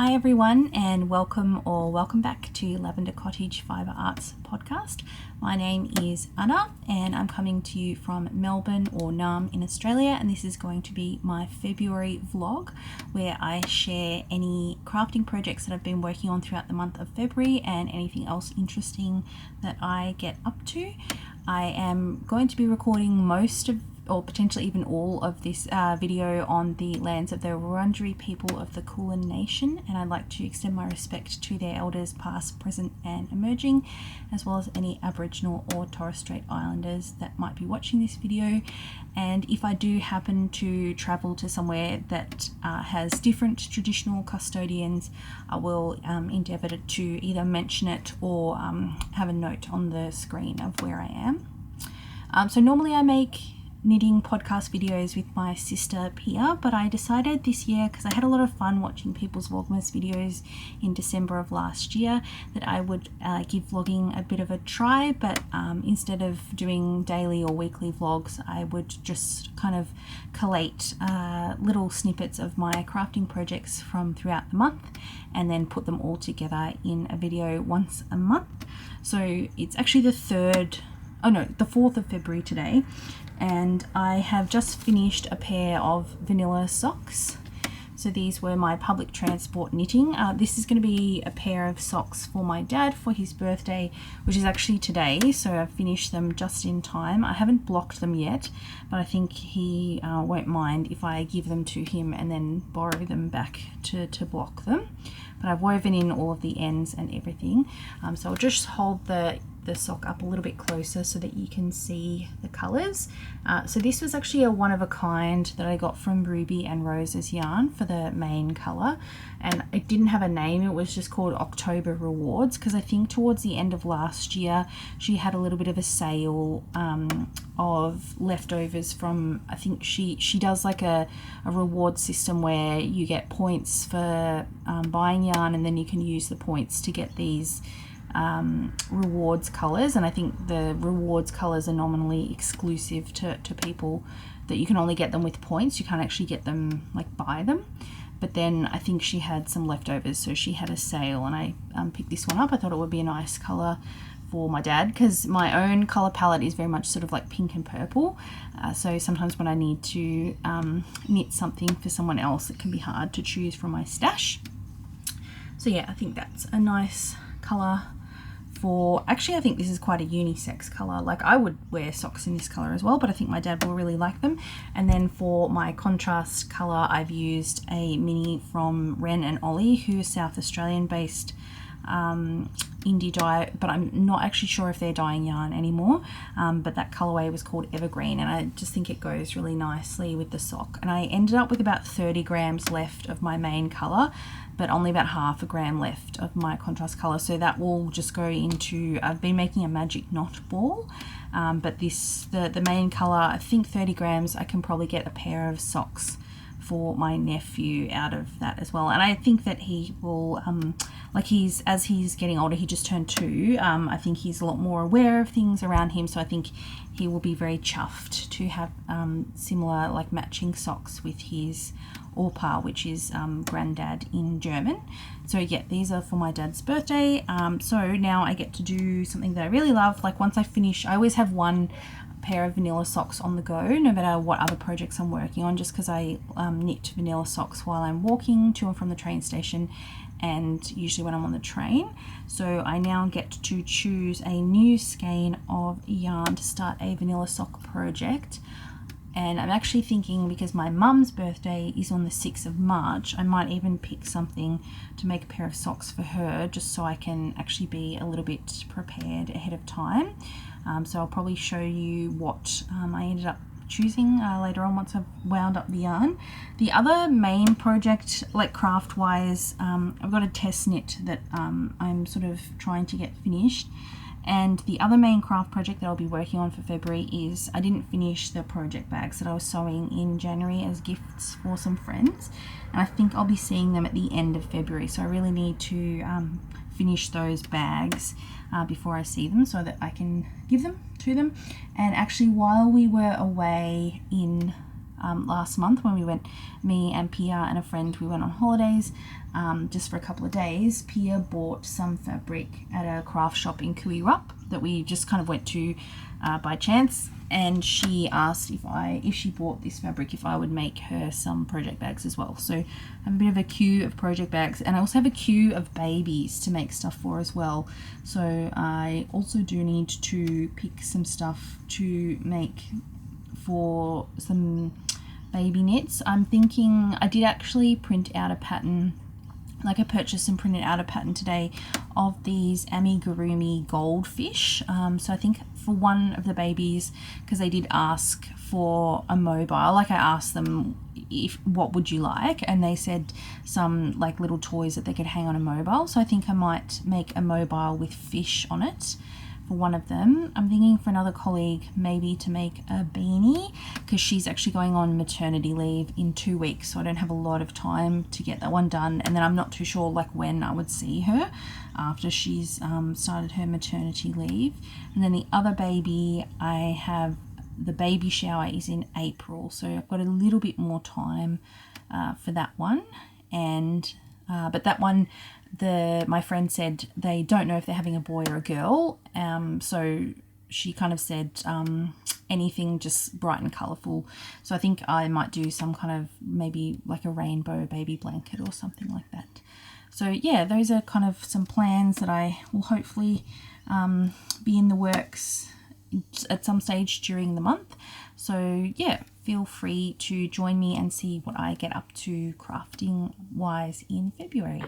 Hi everyone, and welcome back to Lavender Cottage Fibre Arts podcast. My name is Anna and I'm coming to you from Melbourne or Naarm in Australia, and this is going to be my February vlog where I share any crafting projects that I've been working on throughout the month of February and anything else interesting that I get up to. I am going to be recording most of, or potentially even all of this video on the lands of the Wurundjeri people of the Kulin nation, and I'd like to extend my respect to their elders past, present and emerging, as well as any Aboriginal or Torres Strait Islanders that might be watching this video. And if I do happen to travel to somewhere that has different traditional custodians, I will endeavour to either mention it or have a note on the screen of where I am. So normally I make knitting podcast videos with my sister Pia, but I decided this year, because I had a lot of fun watching people's Vlogmas videos in December of last year, that I would give vlogging a bit of a try, but instead of doing daily or weekly vlogs, I would just kind of collate little snippets of my crafting projects from throughout the month and then put them all together in a video once a month. So it's actually the 4th of February today, and I have just finished a pair of vanilla socks. So these were my public transport knitting. This is going to be a pair of socks for my dad for his birthday, which is actually today, so I've finished them just in time. I haven't blocked them yet, but I think he won't mind if I give them to him and then borrow them back to block them. But I've woven in all of the ends and everything. So I'll just hold the sock up a little bit closer so that you can see the colors. So this was actually a one of a kind that I got from Ruby and Rose's yarn for the main color, and it didn't have a name. It was just called October Rewards, because I think towards the end of last year she had a little bit of a sale of leftovers from, I think she does like a reward system where you get points for buying yarn, and then you can use the points to get these rewards colors, and I think the rewards colors are nominally exclusive to people, that you can only get them with points. You can't actually get them, like, buy them. But then I think she had some leftovers, so she had a sale, and I picked this one up. I thought it would be a nice color for my dad, because my own color palette is very much sort of like pink and purple, so sometimes when I need to knit something for someone else, it can be hard to choose from my stash. So yeah, I think that's a nice color for, actually I think this is quite a unisex color. Like, I would wear socks in this color as well, but I think my dad will really like them. And then for my contrast color, I've used a mini from Wren and Ollie, who is South Australian based indie dye, but I'm not actually sure if they're dyeing yarn anymore, but that colorway was called Evergreen, and I just think it goes really nicely with the sock. And I ended up with about 30 grams left of my main color, but only about half a gram left of my contrast color, so that will just go into, I've been making a magic knot ball, but the main color, I think 30 grams, I can probably get a pair of socks for my nephew out of that as well. And I think that he will, as he's getting older, he just turned 2, I think he's a lot more aware of things around him, so I think he will be very chuffed to have similar, like, matching socks with his Opa, which is granddad in German. So yeah, these are for my dad's birthday. So now I get to do something that I really love. Like, once I finish, I always have one pair of vanilla socks on the go, no matter what other projects I'm working on, just because I knit vanilla socks while I'm walking to and from the train station, and usually when I'm on the train. So I now get to choose a new skein of yarn to start a vanilla sock project. And I'm actually thinking, because my mum's birthday is on the 6th of March, I might even pick something to make a pair of socks for her, just so I can actually be a little bit prepared ahead of time. So I'll probably show you what I ended up choosing later on once I've wound up the yarn. The other main project, like craft wise, I've got a test knit that I'm sort of trying to get finished. And the other main craft project that I'll be working on for February is, I didn't finish the project bags that I was sewing in January as gifts for some friends, and I think I'll be seeing them at the end of February, so I really need to finish those bags before I see them, so that I can give them to them. And actually, while we were away in last month when we went, me and Pia and a friend, we went on holidays just for a couple of days. Pia bought some fabric at a craft shop in Kuirup that we just kind of went to by chance, and she asked if she bought this fabric, if I would make her some project bags as well. So I have a bit of a queue of project bags, and I also have a queue of babies to make stuff for as well. So I also do need to pick some stuff to make for some baby knits. I'm thinking, I did actually print out a pattern, like I purchased and printed out a pattern today of these amigurumi goldfish. So I think for one of the babies, because they did ask for a mobile, like I asked them what would you like, and they said some like little toys that they could hang on a mobile. So I think I might make a mobile with fish on it for one of them. I'm thinking for another colleague maybe to make a beanie, because she's actually going on maternity leave in 2 weeks, so I don't have a lot of time to get that one done, and then I'm not too sure like when I would see her after she's started her maternity leave. And then the other baby, I have the baby shower is in April, so I've got a little bit more time for that one. And but that one, my friend said they don't know if they're having a boy or a girl, so she kind of said anything just bright and colourful. So I think I might do some kind of maybe like a rainbow baby blanket or something like that. So yeah, those are kind of some plans that I will hopefully be in the works at some stage during the month. So yeah, feel free to join me and see what I get up to crafting wise in February.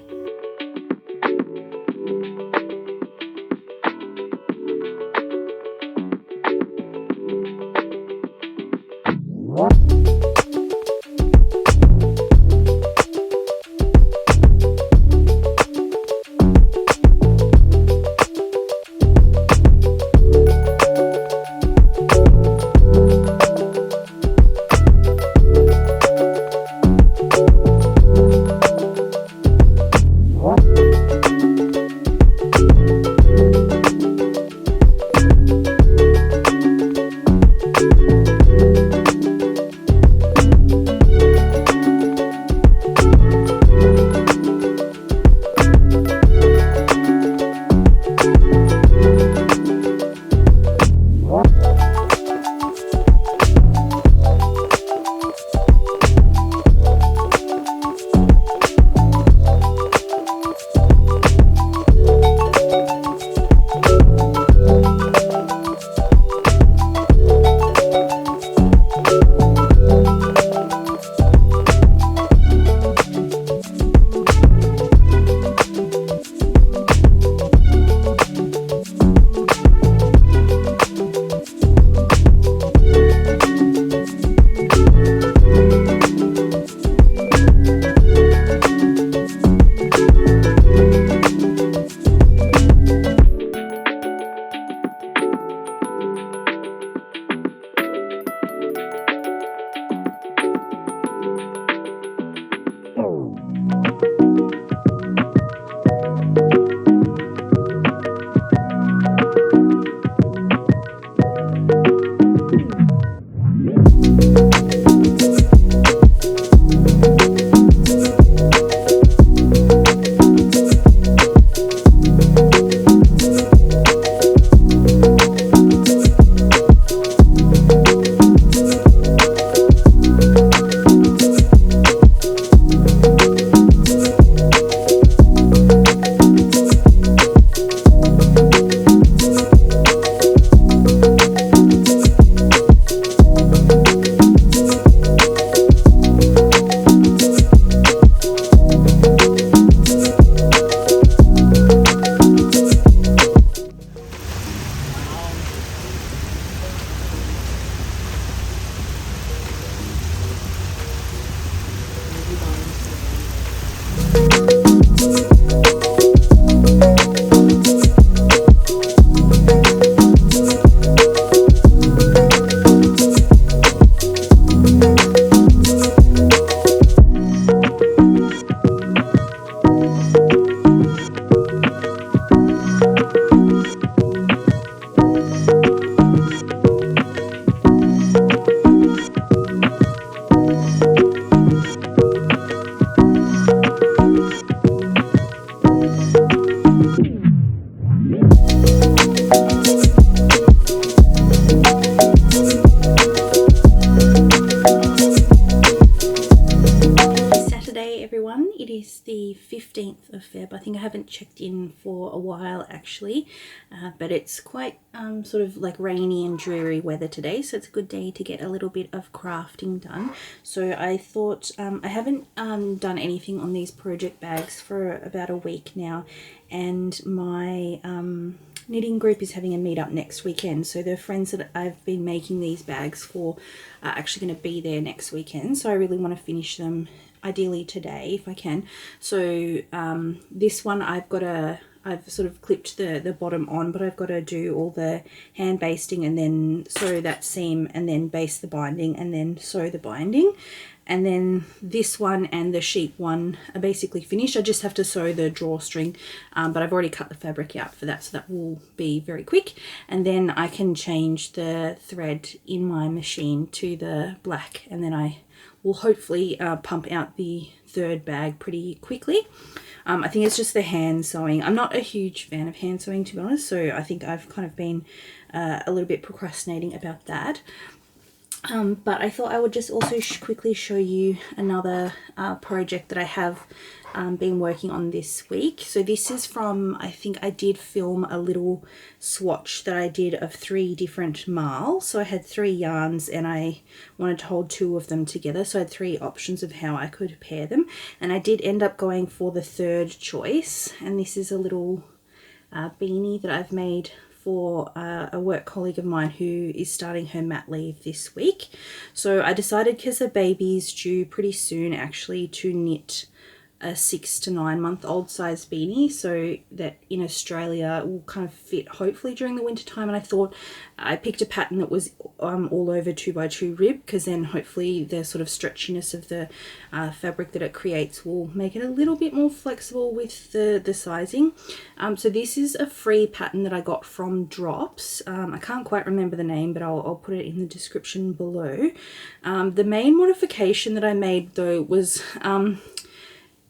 the 15th of Feb. I think I haven't checked in for a while actually, but it's quite sort of like rainy and dreary weather today, so it's a good day to get a little bit of crafting done. So I thought, I haven't done anything on these project bags for about a week now, and my knitting group is having a meetup next weekend, so the friends that I've been making these bags for are actually going to be there next weekend, so I really want to finish them ideally today if I can. So this one I've sort of clipped the bottom on, but I've got to do all the hand basting and then sew that seam and then baste the binding and then sew the binding. And then this one and the sheep one are basically finished. I just have to sew the drawstring, but I've already cut the fabric out for that, so that will be very quick. And then I can change the thread in my machine to the black, and then I will hopefully pump out the third bag pretty quickly. I think it's just the hand sewing. I'm not a huge fan of hand sewing, to be honest, so I think I've kind of been a little bit procrastinating about that. But I thought I would just also quickly show you another project that I have been working on this week. So this is from, I think I did film a little swatch that I did of 3 different marl. So I had 3 yarns and I wanted to hold 2 of them together. So I had 3 options of how I could pair them. And I did end up going for the 3rd choice. And this is a little beanie that I've made for a work colleague of mine who is starting her mat leave this week. So I decided, because the baby's due pretty soon actually, to knit a 6 to 9 month old size beanie, so that in Australia will kind of fit hopefully during the winter time. And I thought I picked a pattern that was all over 2x2 rib, because then hopefully the sort of stretchiness of the fabric that it creates will make it a little bit more flexible with the sizing. So this is a free pattern that I got from Drops. I can't quite remember the name, but I'll put it in the description below. The main modification that I made though was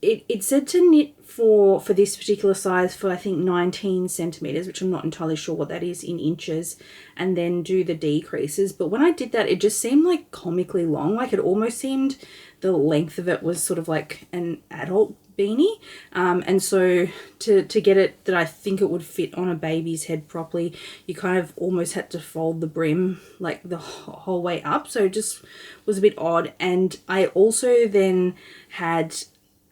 it said to knit for this particular size for I think 19 centimeters, which I'm not entirely sure what that is in inches, and then do the decreases. But when I did that, it just seemed like comically long. Like it almost seemed the length of it was sort of like an adult beanie. And so to get it that I think it would fit on a baby's head properly, you kind of almost had to fold the brim like the whole way up. So it just was a bit odd. And I also then had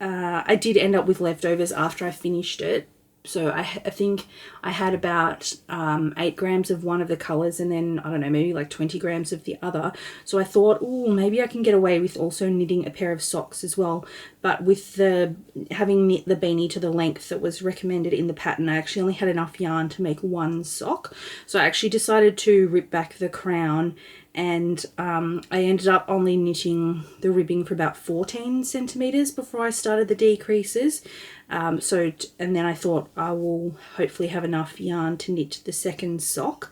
I did end up with leftovers after I finished it. So I think I had about 8 grams of one of the colours, and then, I don't know, maybe like 20 grams of the other. So I thought, oh, maybe I can get away with also knitting a pair of socks as well. But with having knit the beanie to the length that was recommended in the pattern, I actually only had enough yarn to make 1 sock. So I actually decided to rip back the crown, and I ended up only knitting the ribbing for about 14 centimeters before I started the decreases. And then I thought I will hopefully have enough yarn to knit the second sock.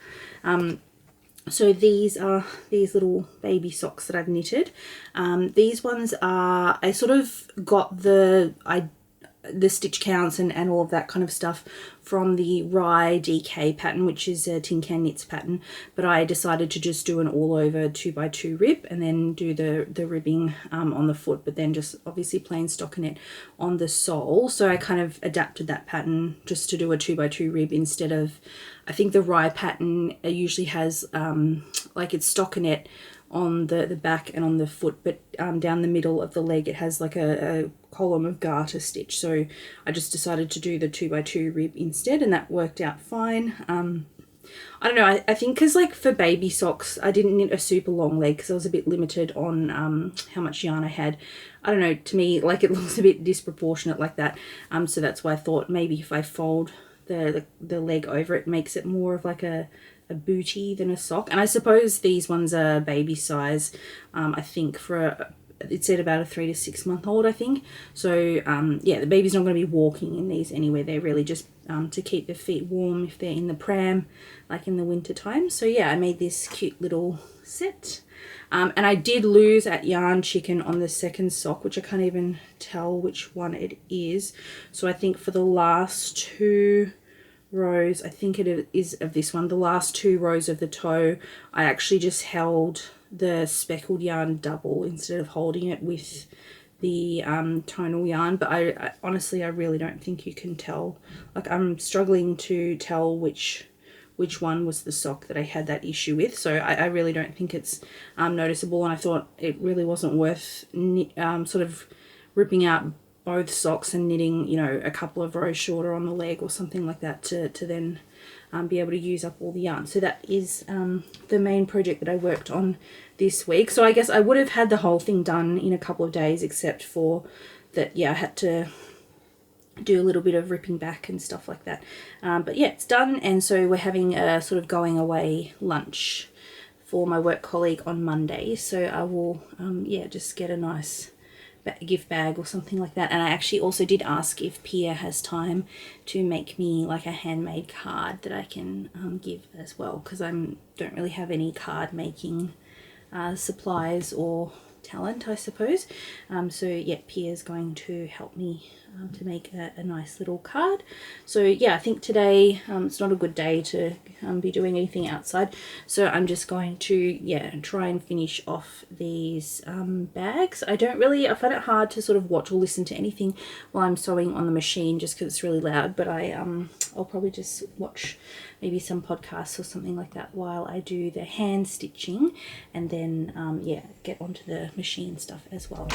So these are these little baby socks that I've knitted. These ones are, I sort of got the stitch counts and all of that kind of stuff from the Rye DK pattern, which is a TIncanknits pattern, but I decided to just do an all over 2x2 rib and then do the ribbing on the foot, but then just obviously plain stockinette on the sole. So I kind of adapted that pattern just to do a 2x2 rib instead of, I think the Rye pattern usually has like it's stockinette on the back and on the foot, but down the middle of the leg it has like a column of garter stitch. So I just decided to do the 2x2 rib instead, and that worked out fine. I don't know, I think because like for baby socks I didn't knit a super long leg because I was a bit limited on how much yarn I had. I don't know, to me like it looks a bit disproportionate like that, so that's why I thought maybe if I fold the leg over, it makes it more of like a bootie than a sock. And I suppose these ones are baby size, I think for it said about a 3 to 6 month old, I think. So yeah, the baby's not going to be walking in these anywhere. They're really just to keep their feet warm if they're in the pram, like in the winter time. So yeah, I made this cute little set. And I did lose at Yarn Chicken on the second sock, which I can't even tell which one it is. So I think for the last 2 rows, I think it is of this one, the last 2 rows of the toe, I actually just held the speckled yarn double instead of holding it with the tonal yarn, but I honestly, I really don't think you can tell. Like, I'm struggling to tell which one was the sock that I had that issue with, so I really don't think it's noticeable, and I thought it really wasn't worth sort of ripping out both socks and knitting, you know, a couple of rows shorter on the leg or something like that to then be able to use up all the yarn. So that is the main project that I worked on this week. So I guess I would have had the whole thing done in a couple of days, except for that, yeah, I had to do a little bit of ripping back and stuff like that. But yeah, it's done, and so we're having a sort of going away lunch for my work colleague on Monday. So I will, yeah, just get a nice gift bag or something like that. And I actually also did ask if Pia has time to make me like a handmade card that I can give as well, because I don't really have any card making supplies or talent, I suppose. So yeah, Pia's going to help me to make a nice little card. So yeah, I think today it's not a good day to be doing anything outside, so I'm just going to, yeah, try and finish off these bags. I find it hard to sort of watch or listen to anything while I'm sewing on the machine, just because it's really loud, but I'll probably just watch maybe some podcasts or something like that while I do the hand stitching, and then yeah, get onto the machine stuff as well.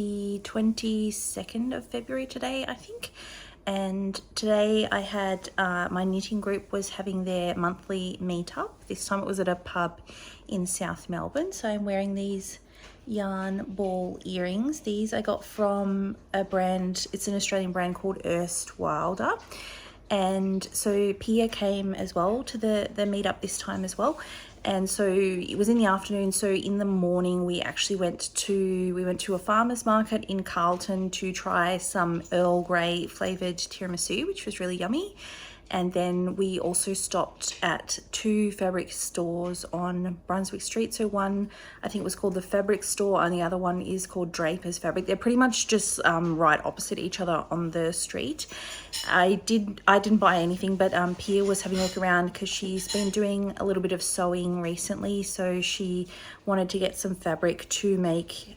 the 22nd of February today, I think. And today I had my knitting group was having their monthly meetup. This time it was at a pub in South Melbourne. So I'm wearing these yarn ball earrings. These I got from a brand, it's an Australian brand called Erstwilder. And so Pia came as well to the meetup this time as well. And so it was in the afternoon. So in the morning we actually went to a farmer's market in Carlton to try some Earl Grey flavoured tiramisu, which was really yummy. And then we also stopped at 2 fabric stores on Brunswick Street. So one, I think it was called the Fabric Store, and the other one is called Draper's Fabric. They're pretty much just right opposite each other on the street. I didn't buy anything, but Pia was having a look around because she's been doing a little bit of sewing recently. So she wanted to get some fabric to make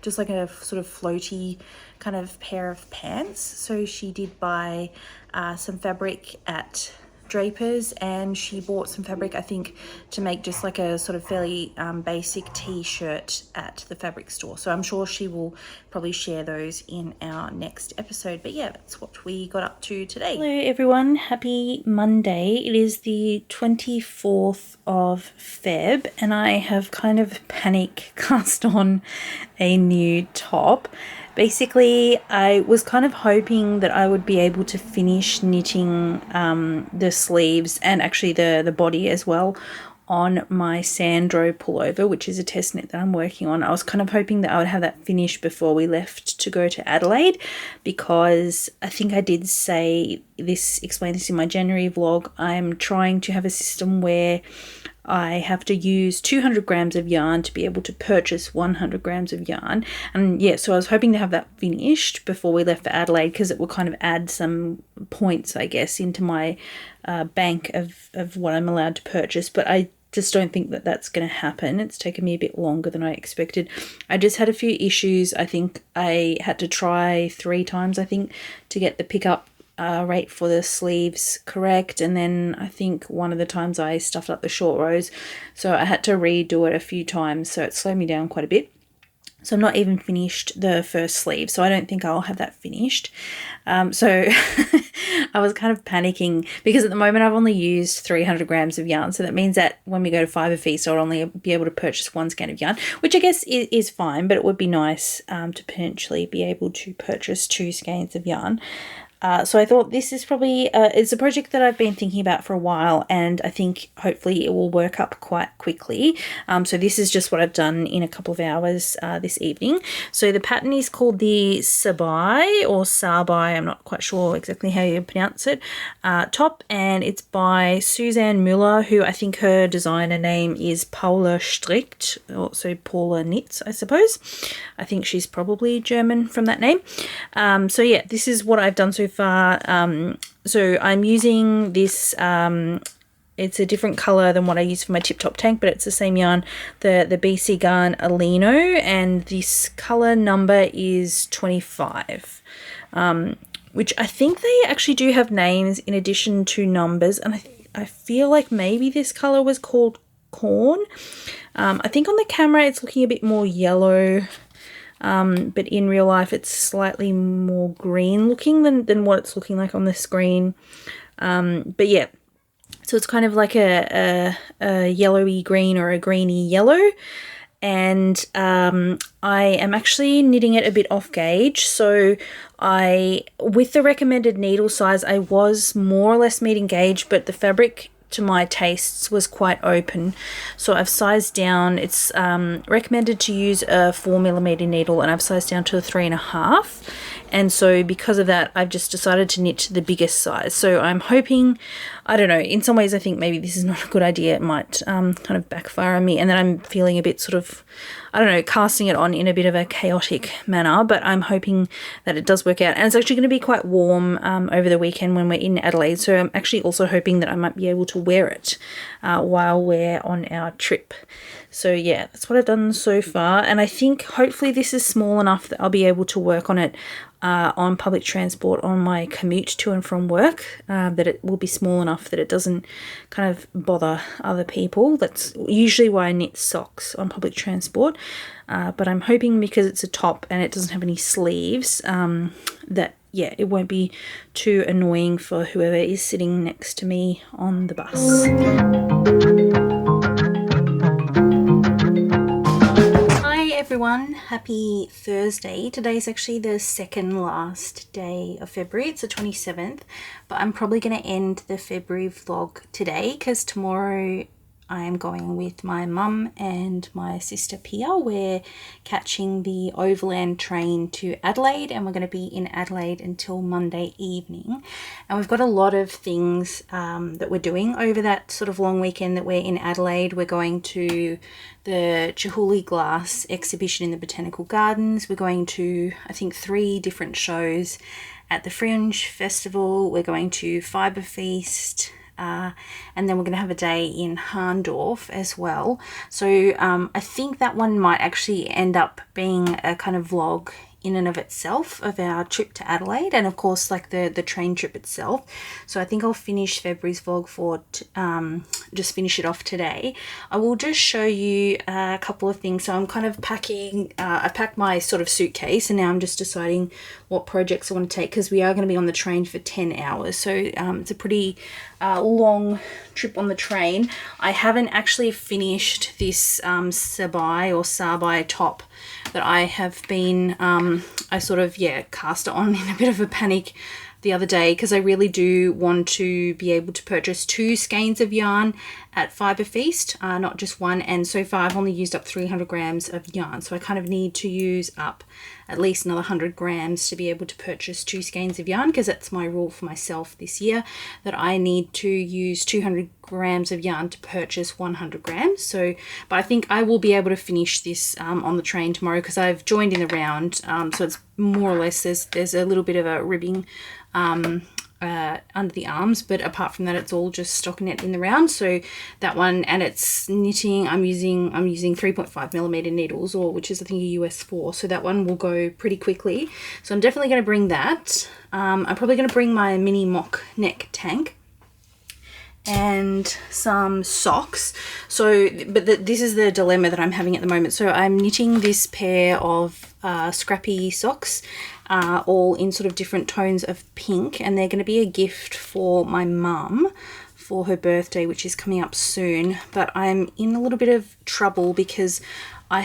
just like a sort of floaty kind of pair of pants. So she did buy some fabric at Draper's, and she bought some fabric, I think, to make just like a sort of fairly basic t-shirt at the fabric store. So I'm sure she will probably share those in our next episode. But yeah, that's what we got up to today. Hello everyone, happy Monday. It is the 24th of Feb, and I have kind of panic cast on a new top. Basically, I was kind of hoping that I would be able to finish knitting the sleeves and actually the body as well on my Sandro pullover, which is a test knit that I'm working on. I was kind of hoping that I would have that finished before we left to go to Adelaide, because I think I did explain this in my January vlog. I'm trying to have a system where I have to use 200 grams of yarn to be able to purchase 100 grams of yarn. And yeah, so I was hoping to have that finished before we left for Adelaide, because it will kind of add some points, I guess, into my bank of what I'm allowed to purchase. But I just don't think that that's going to happen. It's taken me a bit longer than I expected. I just had a few issues. I think I had to try 3 times, I think, to get the pickup rate for the sleeves correct, and then I think one of the times I stuffed up the short rows, so I had to redo it a few times, so it slowed me down quite a bit. So I'm not even finished the first sleeve, so I don't think I'll have that finished. So I was kind of panicking because at the moment I've only used 300 grams of yarn, so that means that when we go to Fibre Feast I'll only be able to purchase 1 skein of yarn, which I guess is fine, but it would be nice to potentially be able to purchase 2 skeins of yarn. So I thought this is probably, it's a project that I've been thinking about for a while, and I think hopefully it will work up quite quickly. So this is just what I've done in a couple of hours this evening. So the pattern is called the Sabai or Sabai, I'm not quite sure exactly how you pronounce it, top, and it's by Suzanne Müller, who I think her designer name is Paula Strickt, also Paula Knits, I suppose. I think she's probably German from that name. So yeah, this is what I've done so far. So I'm using this, it's a different colour than what I use for my Tip Top tank, but it's the same yarn, the BC Garn Alino, and this colour number is 25, which I think they actually do have names in addition to numbers, and I feel like maybe this colour was called Corn. I think on the camera it's looking a bit more yellow, but in real life it's slightly more green looking than what it's looking like on the screen. But yeah, so it's kind of like a yellowy green or a greeny yellow, and I am actually knitting it a bit off gauge. So with the recommended needle size, I was more or less meeting gauge, but the fabric to my tastes was quite open, so I've sized down. It's recommended to use a 4mm needle, and I've sized down to a 3.5, and so because of that I've just decided to knit the biggest size. So I'm hoping, I don't know, in some ways I think maybe this is not a good idea. It might kind of backfire on me, and then I'm feeling a bit sort of, I don't know, casting it on in a bit of a chaotic manner, but I'm hoping that it does work out. And it's actually going to be quite warm over the weekend when we're in Adelaide, so I'm actually also hoping that I might be able to wear it while we're on our trip. So yeah, that's what I've done so far, and I think hopefully this is small enough that I'll be able to work on it on public transport on my commute to and from work, that it will be small enough that it doesn't kind of bother other people. That's usually why I knit socks on public transport, but I'm hoping because it's a top and it doesn't have any sleeves, that yeah, it won't be too annoying for whoever is sitting next to me on the bus. Everyone, happy Thursday. Today's actually the second last day of February. It's the 27th, but I'm probably going to end the February vlog today because tomorrow I am going with my mum and my sister Pia. We're catching the overland train to Adelaide, and we're going to be in Adelaide until Monday evening. And we've got a lot of things that we're doing over that sort of long weekend that we're in Adelaide. We're going to the Chihuly Glass exhibition in the Botanical Gardens. We're going to, I think, 3 different shows at the Fringe Festival. We're going to Fibre Feast. And then we're going to have a day in Harndorf as well. So I think that one might actually end up being a kind of vlog in and of itself of our trip to Adelaide, and of course like the train trip itself. So I think I'll finish February's vlog for just finish it off today. I will just show you a couple of things. So I'm kind of packing, I packed my sort of suitcase, and now I'm just deciding what projects I want to take because we are going to be on the train for 10 hours. So it's a pretty long trip on the train. I haven't actually finished this Sabai top that I have been, I sort of, cast it on in a bit of a panic the other day because I really do want to be able to purchase 2 skeins of yarn at Fibre Feast, not just one, and so far I've only used up 300 grams of yarn, so I kind of need to use up at least another 100 grams to be able to purchase 2 skeins of yarn, because that's my rule for myself this year, that I need to use 200 grams of yarn to purchase 100 grams. So, but I think I will be able to finish this on the train tomorrow because I've joined in the round, so it's more or less, there's a little bit of a ribbing under the arms, but apart from that it's all just stockinette in the round. So that one, and it's knitting, I'm using 3.5mm needles, or which is I think a US 4, so that one will go pretty quickly. So I'm definitely going to bring that. I'm probably going to bring my mini mock neck tank and some socks. So but this is the dilemma that I'm having at the moment. So I'm knitting this pair of scrappy socks, all in sort of different tones of pink, and they're going to be a gift for my mum for her birthday, which is coming up soon. But I'm in a little bit of trouble because I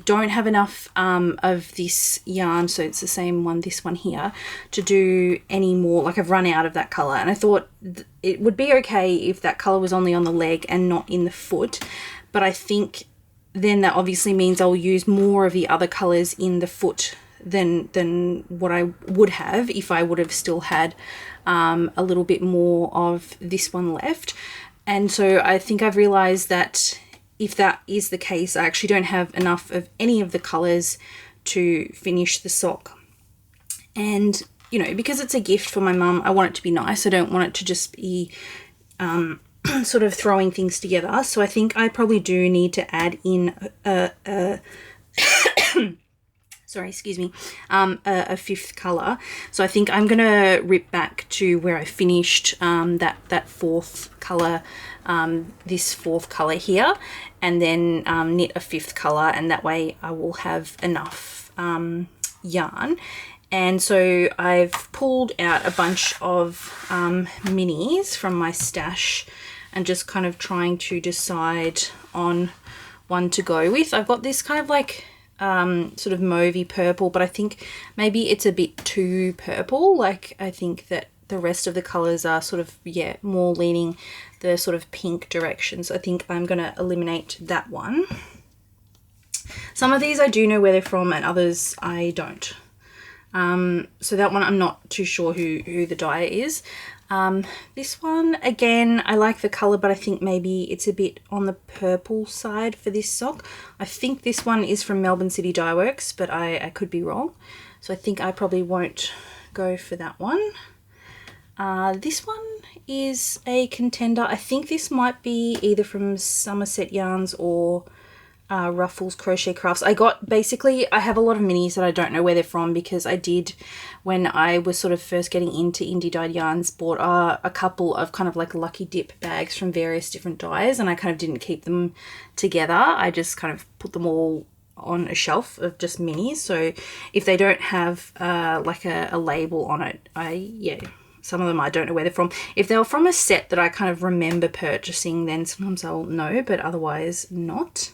don't have enough of this yarn, so it's the same one, this one here, to do any more. Like I've run out of that colour, and I thought it would be okay if that colour was only on the leg and not in the foot, but I think then that obviously means I'll use more of the other colours in the foot than what I would have if I would have still had a little bit more of this one left. And so I think I've realised that if that is the case, I actually don't have enough of any of the colours to finish the sock. And, you know, because it's a gift for my mum, I want it to be nice. I don't want it to just be sort of throwing things together. So I think I probably do need to add in sorry, excuse me, a 5th colour. So I think I'm going to rip back to where I finished that 4th colour, this 4th colour here, and then knit a 5th colour, and that way I will have enough yarn. And so I've pulled out a bunch of minis from my stash and just kind of trying to decide on one to go with. I've got this kind of like sort of mauvey purple, but I think maybe it's a bit too purple. Like I think that the rest of the colours are sort of, more leaning the sort of pink direction. So I think I'm going to eliminate that one. Some of these I do know where they're from and others I don't. So that one I'm not too sure who the dyer is. This one, again, I like the colour, but I think maybe it's a bit on the purple side for this sock. I think this one is from Melbourne City Dye Works, but I could be wrong. So I think I probably won't go for that one. This one is a contender. I think this might be either from Somerset Yarns or Ruffles Crochet Crafts. I have a lot of minis that I don't know where they're from, because I did, when I was sort of first getting into indie dyed yarns, bought a couple of kind of like lucky dip bags from various different dyes, and I kind of didn't keep them together. I just kind of put them all on a shelf of just minis. So if they don't have like a label on it, some of them I don't know where they're from. If they're from a set that I kind of remember purchasing, then sometimes I'll know, but otherwise not.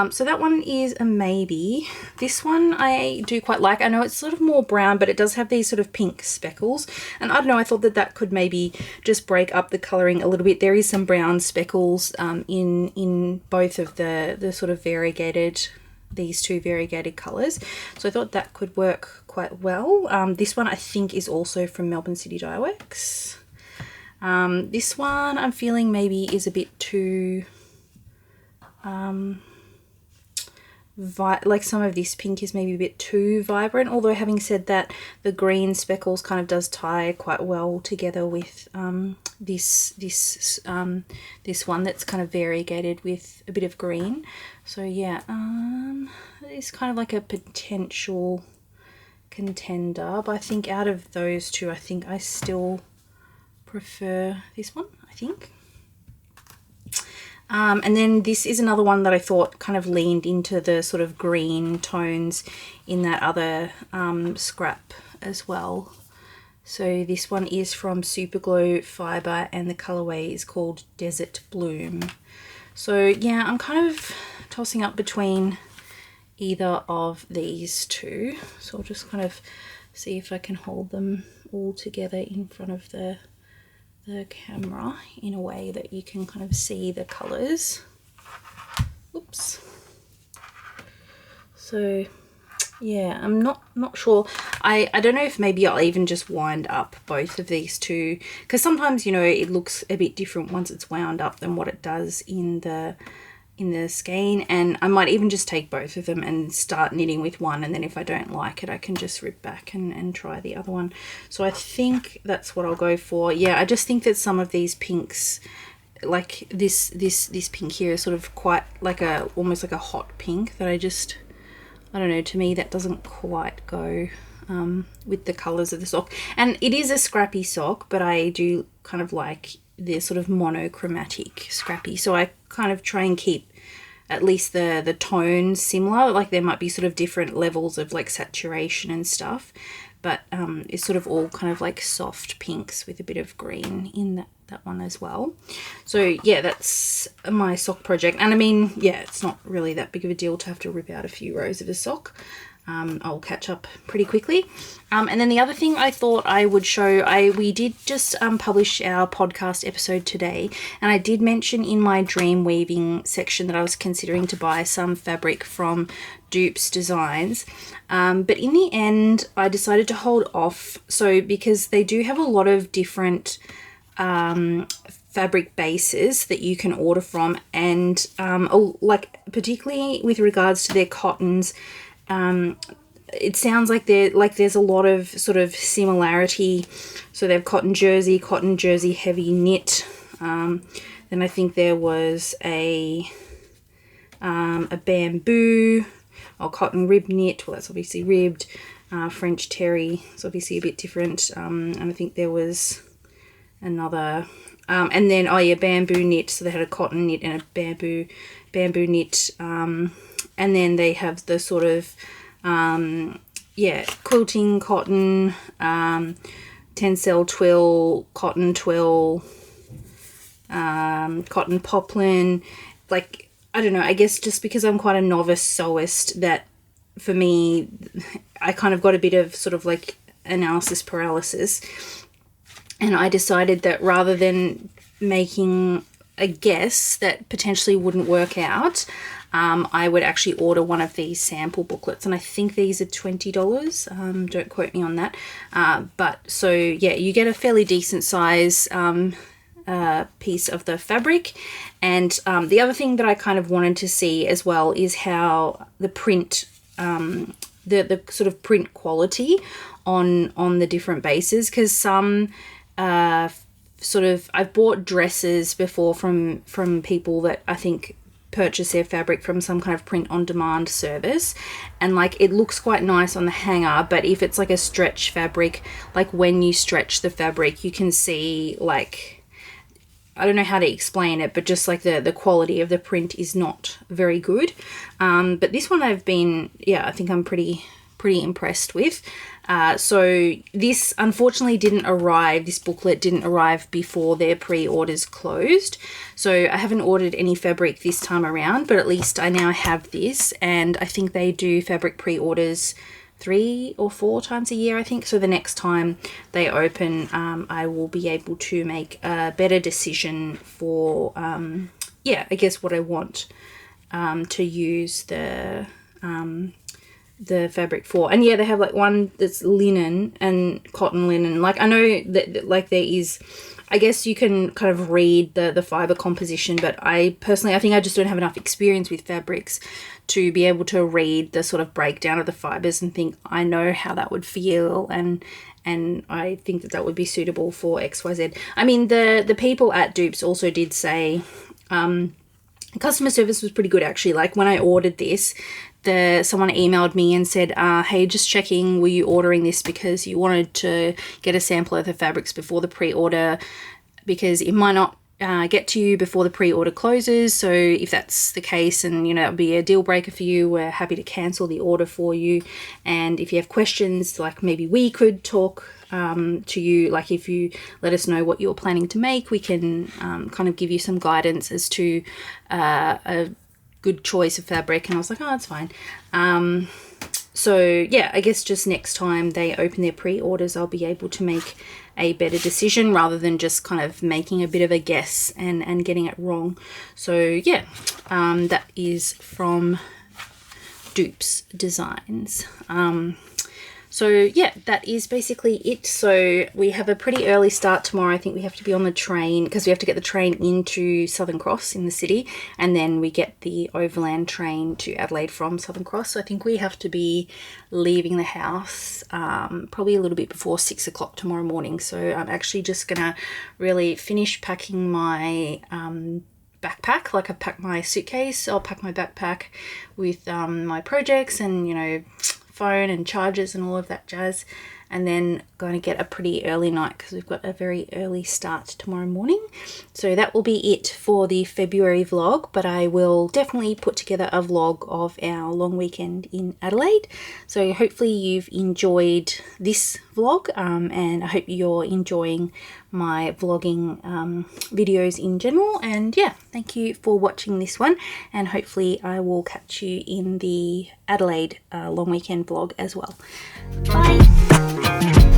So that one is a maybe. This one I do quite like. I know it's sort of more brown, but it does have these sort of pink speckles. And I don't know, I thought that could maybe just break up the colouring a little bit. There is some brown speckles in both of the sort of these two variegated colours. So I thought that could work quite well. This one I think is also from Melbourne City Dye Works. This one I'm feeling maybe is a bit too... like some of this pink is maybe a bit too vibrant, although having said that, the green speckles kind of does tie quite well together with this one that's kind of variegated with a bit of green. So yeah, it's kind of like a potential contender, but I think out of those two, I think I still prefer this one, I think. And then this is another one that I thought kind of leaned into the sort of green tones in that other scrap as well. So this one is from Superglow Fibre, and the colourway is called Desert Bloom. So yeah, I'm kind of tossing up between either of these two. So I'll just kind of see if I can hold them all together in front of the camera in a way that you can kind of see the colours. Oops. So yeah, I'm not sure. I don't know if maybe I'll even just wind up both of these two, because sometimes, you know, it looks a bit different once it's wound up than what it does in the skein, and I might even just take both of them and start knitting with one, and then if I don't like it I can just rip back and try the other one. So I think that's what I'll go for. Yeah, I just think that some of these pinks, like this pink here, is sort of quite like almost like a hot pink that I don't know, to me that doesn't quite go with the colours of the sock. And it is a scrappy sock, but I do kind of like the sort of monochromatic scrappy, so I kind of try and keep at least the tones similar. Like there might be sort of different levels of like saturation and stuff, but it's sort of all kind of like soft pinks with a bit of green in that one as well. So yeah, that's my sock project, and I mean, yeah, it's not really that big of a deal to have to rip out a few rows of a sock. I'll catch up pretty quickly. And then the other thing I thought I would show, we did just publish our podcast episode today, and I did mention in my dream weaving section that I was considering to buy some fabric from Dupes Designs, but in the end I decided to hold off, so because they do have a lot of different fabric bases that you can order from, and like particularly with regards to their cottons, it sounds like there's a lot of sort of similarity. So they have cotton jersey heavy knit, then I think there was a bamboo or cotton rib knit. Well, that's obviously ribbed. French terry, it's obviously a bit different, and I think there was another, and then bamboo knit. So they had a cotton knit and a bamboo knit, and then they have the sort of quilting cotton, tencel twill, cotton twill, cotton poplin. Like, I don't know, I guess just because I'm quite a novice sewist, that for me, I kind of got a bit of sort of like analysis paralysis, and I decided that rather than making a guess that potentially wouldn't work out, I would actually order one of these sample booklets, and I think these are $20. Don't quote me on that. But so yeah, you get a fairly decent size piece of the fabric. And the other thing that I kind of wanted to see as well is how the print, the sort of print quality on the different bases, because some I've bought dresses before from people that I think purchase their fabric from some kind of print on demand service, and like it looks quite nice on the hanger, but if it's like a stretch fabric, like when you stretch the fabric you can see, like, I don't know how to explain it, but just like the quality of the print is not very good. But this one I've been, I think I'm pretty impressed with. So this unfortunately didn't arrive, this booklet didn't arrive before their pre-orders closed. So I haven't ordered any fabric this time around, but at least I now have this, and I think they do fabric pre-orders 3 or 4 times a year, I think. So the next time they open, I will be able to make a better decision for, I guess what I want to use the fabric for. And yeah, they have like one that's linen and cotton linen. Like I know that like there is, I guess you can kind of read the fiber composition, but I personally, I think I just don't have enough experience with fabrics to be able to read the sort of breakdown of the fibers and think I know how that would feel, and I think that would be suitable for XYZ. I mean, the people at Dupes also did say customer service was pretty good actually. Like when I ordered this, someone emailed me and said, hey, just checking, were you ordering this because you wanted to get a sample of the fabrics before the pre-order, because it might not get to you before the pre-order closes. So if that's the case, and that would be a deal breaker for you, we're happy to cancel the order for you. And if you have questions, like maybe we could talk to you, like if you let us know what you're planning to make, we can kind of give you some guidance as to a good choice of fabric. And I was like, oh, that's fine. So yeah, I guess just next time they open their pre-orders, I'll be able to make a better decision rather than just kind of making a bit of a guess and getting it wrong. So yeah, that is from Dupes Designs. So yeah, that is basically it. So we have a pretty early start tomorrow. I think we have to be on the train because we have to get the train into Southern Cross in the city, and then we get the overland train to Adelaide from Southern Cross. So I think we have to be leaving the house probably a little bit before 6 o'clock tomorrow morning. So I'm actually just gonna really finish packing my backpack. Like I've packed my suitcase, I'll pack my backpack with my projects and phone and chargers and all of that jazz, and then going to get a pretty early night because we've got a very early start tomorrow morning. So that will be it for the February vlog, but I will definitely put together a vlog of our long weekend in Adelaide. So hopefully you've enjoyed this vlog, and I hope you're enjoying my vlogging videos in general. And yeah, thank you for watching this one, and hopefully I will catch you in the Adelaide long weekend vlog as well. Bye.